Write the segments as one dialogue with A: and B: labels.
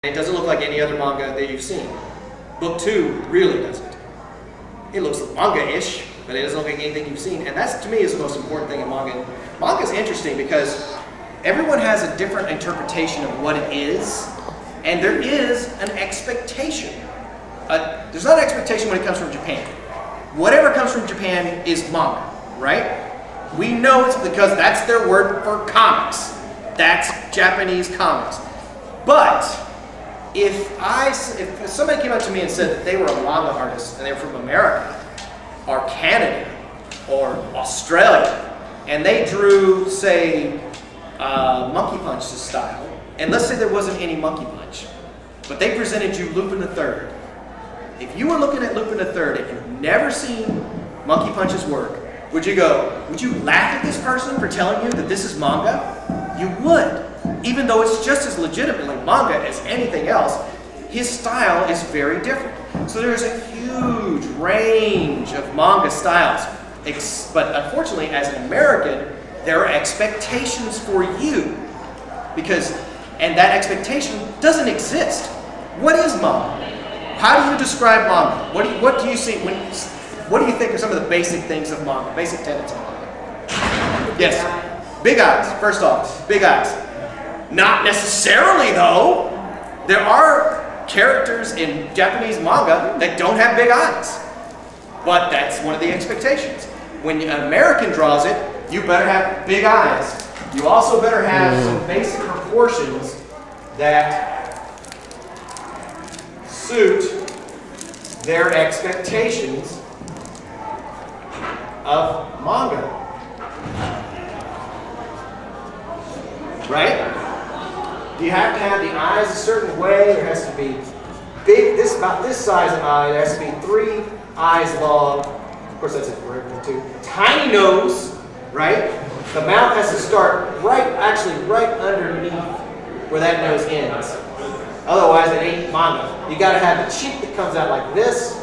A: It doesn't look like any other manga that you've seen. Book 2 really doesn't. It looks manga-ish, but it doesn't look like anything you've seen. And that's, to me, is the most important thing in manga. Manga is interesting because everyone has a different interpretation of what it is, and there is an expectation. There's not an expectation when it comes from Japan. Whatever comes from Japan is manga, right? We know it's because that's their word for comics. That's Japanese comics. But if somebody came up to me and said that they were a manga artist and they were from America or Canada or Australia, and they drew, say, Monkey Punch style, and let's say there wasn't any Monkey Punch, but they presented you Lupin III. If you were looking at Lupin III and you've never seen Monkey Punch's work, would you laugh at this person for telling you that this is manga? You would. Even though it's just as legitimately manga as anything else, his style is very different. So there's a huge range of manga styles. But unfortunately, as an American, there are expectations for you. And that expectation doesn't exist. What is manga? How do you describe manga? What do you see what do you think are some of the basic things of manga, basic tenets of manga? Yes. Big eyes, first off, big eyes. Not necessarily, though. There are characters in Japanese manga that don't have big eyes. But that's one of the expectations. When an American draws it, you better have big eyes. You also better have some basic proportions that suit their expectations of manga. Right? You have to have the eyes a certain way. There has to be big, about this size of eye. There has to be 3 eyes long. Of course, that's it for everything too. Tiny nose, right? The mouth has to start actually right underneath where that nose ends. Otherwise, it ain't manga. You got to have a cheek that comes out like this,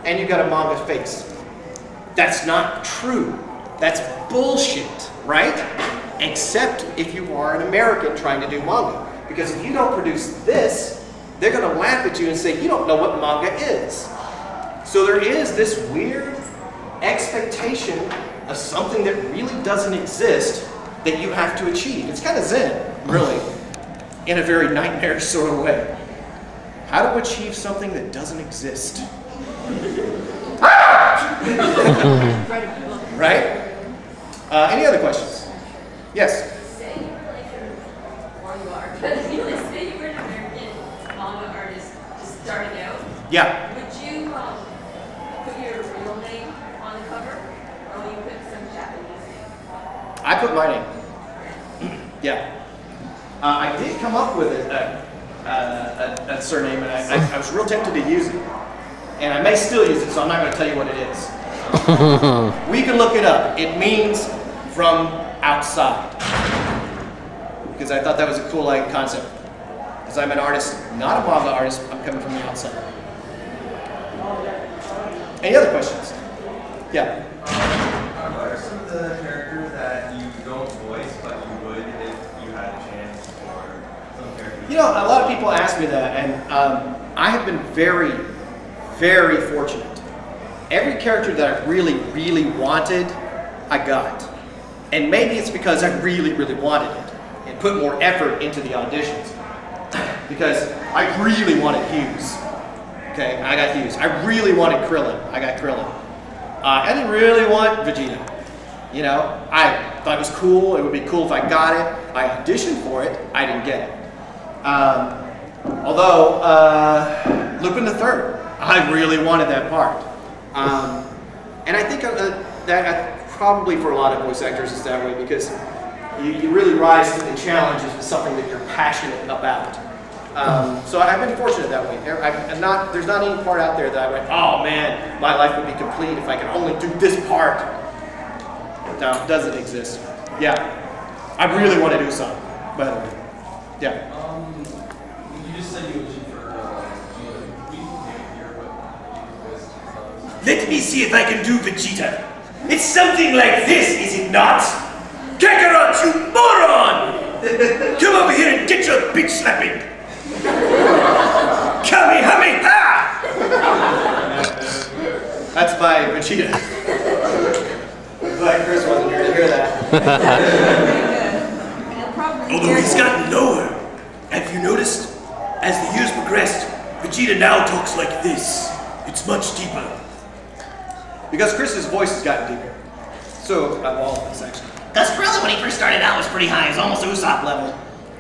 A: and you got a manga face. That's not true. That's bullshit, right? Except if you are an American trying to do manga. Because if you don't produce this, they're going to laugh at you and say, you don't know what manga is. So there is this weird expectation of something that really doesn't exist that you have to achieve. It's kind of Zen, really, in a very nightmarish sort of way. How to achieve something that doesn't exist. Right? Any other questions? Yes?
B: Say you were like you are, but say you were an American manga artist just starting out.
A: Yeah.
B: Would you put your real name on the cover, or will you put some Japanese name?
A: I put my name. Yeah. I did come up with a surname, and I was real tempted to use it. And I may still use it, so I'm not going to tell you what it is. We can look it up. It means from outside. Because I thought that was a cool concept. Because I'm an artist, not a manga artist, I'm coming from the outside. Any other questions? Yeah.
C: What are some of the characters that you don't voice, but you would if you had a chance, or some characters?
A: You know, a lot of people ask me that, and I have been very, very fortunate. Every character that I really, really wanted, I got. And maybe it's because I really, really wanted it and put more effort into the auditions. Because I really wanted Hughes. Okay, I got Hughes. I really wanted Krillin. I got Krillin. I didn't really want Vegeta. You know, I thought it was cool. It would be cool if I got it. I auditioned for it. I didn't get it. Although, Lupin III, I really wanted that part. And I think that probably for a lot of voice actors is that way, because you really rise to the challenges with something that you're passionate about. So I've been fortunate that way. There's not any part out there that I went, oh man, my life would be complete if I could only do this part. No, it doesn't exist. Yeah, I really want to do something, by the way. Yeah.
C: You just said you would shoot for
D: Let me see if I can do Vegeta. It's something like this, is it not? Kakarot, you moron! Come over here and get your bitch slapping. Kamehameha!
A: That's by Vegeta. Glad Chris wasn't here to hear that.
D: Although he's gotten lower. Have you noticed? As the years progressed, Vegeta now talks like this. It's much deeper.
A: Because Chris's voice has gotten deeper. So, I've all of this actually.
E: Because Krillin, when he first started out, was pretty high. He was almost Usopp level.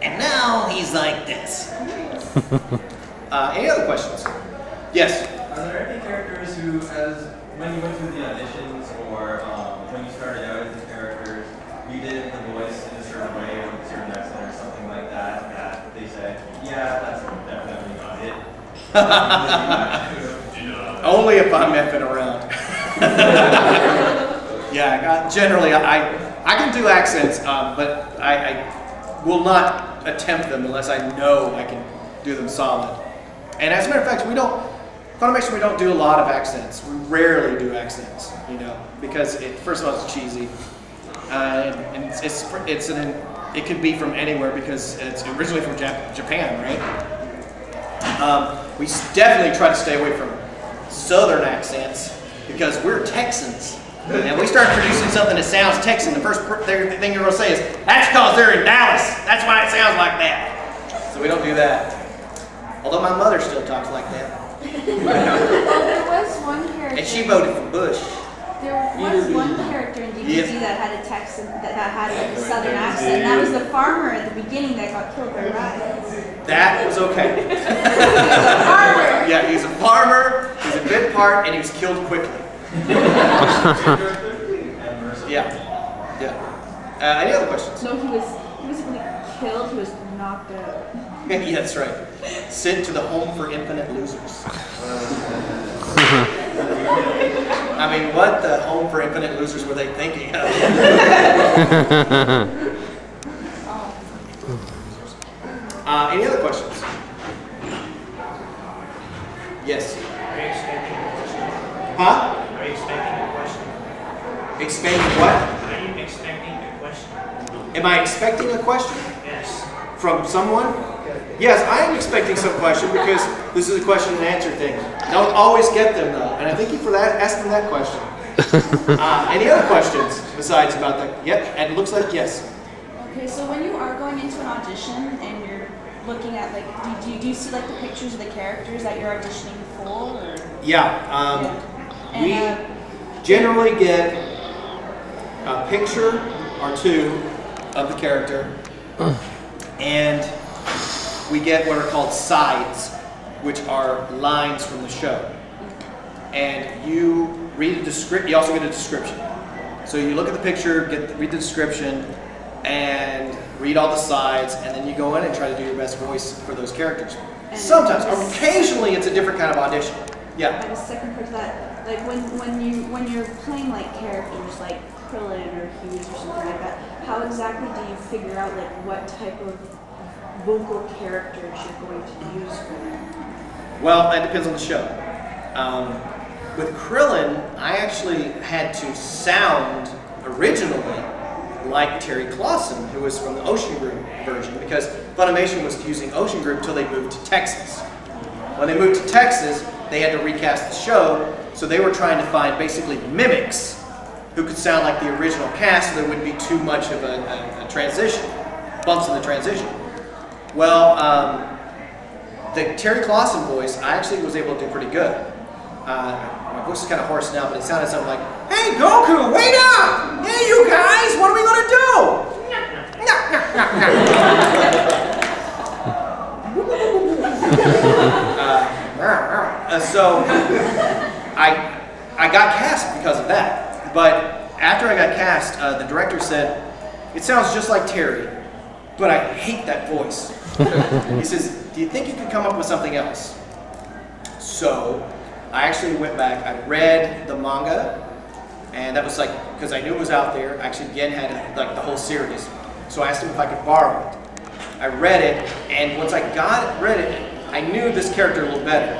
E: And now he's like this.
A: Any other questions? Yes?
C: Are there any characters who, when you went through the auditions or when you started out as the characters, you did the voice in a certain way or with a certain accent or something like that, that they said, yeah, that's definitely not it?
A: Only if I'm effing around. Yeah, generally I can do accents, but I will not attempt them unless I know I can do them solid. And as a matter of fact, Funimation, we don't do a lot of accents. We rarely do accents, you know, because first of all, it's cheesy, and it could be from anywhere because it's originally from Japan, right? We definitely try to stay away from Southern accents because we're Texans. And we start producing something that sounds Texan, the first thing you're going to say is, that's because they're in Dallas. That's why it sounds like that. So we don't do that. Although my mother still talks like that.
F: Well, there was one character.
A: And she voted for Bush.
F: There was one character in DBZ that had a Texan, that had like a Southern accent. That was the farmer at the beginning that got killed by riots.
A: That was okay.
F: He was a farmer.
A: Yeah, he's a farmer. He's a bit part, and he was killed quickly. Yeah. Any other questions?
F: No, he wasn't really killed. He was knocked out.
A: Yeah, that's right. Sent to the home for infinite losers. I mean, what the home for infinite losers were they thinking of? Any other questions? Yes.
G: Are you expecting a question?
A: Huh?
G: Are you expecting a question?
A: Expecting what?
G: Are you expecting a question?
A: Am I expecting a question?
G: Yes.
A: From someone? Yes, I am expecting some question because this is a question and answer thing. I don't always get them though, and I thank you for that, asking that question. Any other questions besides about that? Yep, and it looks like yes.
F: Okay, so when you are going into an audition and you're looking at like, do you see like the pictures of the characters that you're auditioning for? Or?
A: Yeah, we generally get a picture or two of the character, and we get what are called sides, which are lines from the show. And you read a description. You also get a description. So you look at the picture, read the description, and read all the sides, and then you go in and try to do your best voice for those characters.
F: And
A: sometimes, occasionally, it's a different kind of audition. Yeah.
F: I have a second part to that. Like when you're playing like characters like Krillin or Hughes or something like that, how exactly do you figure out like what type of vocal characters you're going to use for them?
A: Well, that depends on the show. With Krillin, I actually had to sound originally like Terry Clausen, who was from the Ocean Group version, because Funimation was using Ocean Group until they moved to Texas. When they moved to Texas, they had to recast the show, so they were trying to find basically mimics who could sound like the original cast, so there wouldn't be too much of a transition, bumps in the transition. Well, the Terry Clausen voice, I actually was able to do pretty good. My voice is kind of hoarse now, but it sounded something like, "Hey Goku, wait up! Hey you guys, what are we gonna do?" So I got cast because of that. But after I got cast, the director said, "It sounds just like Terry, but I hate that voice." He says, "Do you think you could come up with something else?" So I actually went back, I read the manga, and that was like, because I knew it was out there. Actually, Gen had like the whole series. So I asked him if I could borrow it. I read it, and once I read it, I knew this character a little better.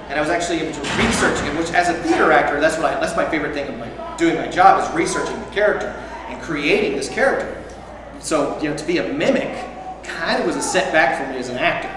A: And I was actually able to research it, which as a theater actor, that's my favorite thing of doing my job, is researching the character and creating this character. So, you know, to be a mimic kind of was a setback for me as an actor.